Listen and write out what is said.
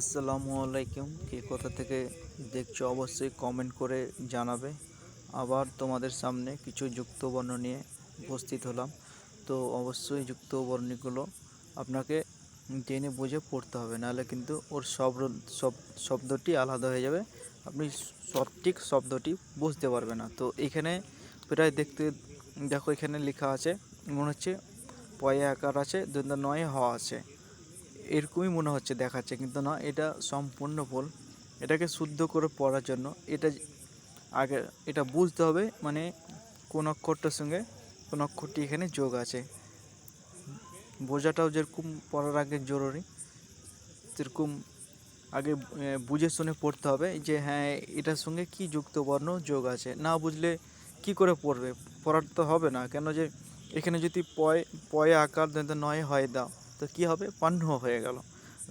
আসসালামু আলাইকুম। কে কোথা থেকে দেখছো অবশ্যই কমেন্ট করে জানাবে। আবার তোমাদের সামনে কিছু যুক্তবর্ণ নিয়ে উপস্থিত হলাম। তো অবশ্যই যুক্তবর্ণগুলো আপনাকে জেনে বুঝে পড়তে হবে, নাহলে কিন্তু ওর সব শব্দটি আলাদা হয়ে যাবে। আপনি সঠিক শব্দটি বুঝতে পারবেন না। তো এখানে প্রায় দেখো, এখানে লেখা আছে, মনে হচ্ছে পয়ে আকার আছে, দন্ত্য নয়ে হ আছে, এরকমই মনে হচ্ছে, দেখাচ্ছে, কিন্তু না, এটা সম্পূর্ণ ভুল। এটাকে শুদ্ধ করে পড়ার জন্য আগে এটা বুঝতে হবে, মানে কোন অক্ষরটার সঙ্গে কোন অক্ষরটি এখানে যোগ আছে। বোঝাটাও যেরকম পড়ার আগে জরুরি, সেরকম আগে বুঝে শুনে পড়তে হবে যে হ্যাঁ, এটার সঙ্গে কি যুক্ত বর্ণ যোগ আছে। না বুঝলে কি করে পড়বে? পড়ার তো হবে না। কেন যে এখানে যদি পয়ে আকার নয় হয় দাও, তো কি হবে? পান্ন হয়ে গেল।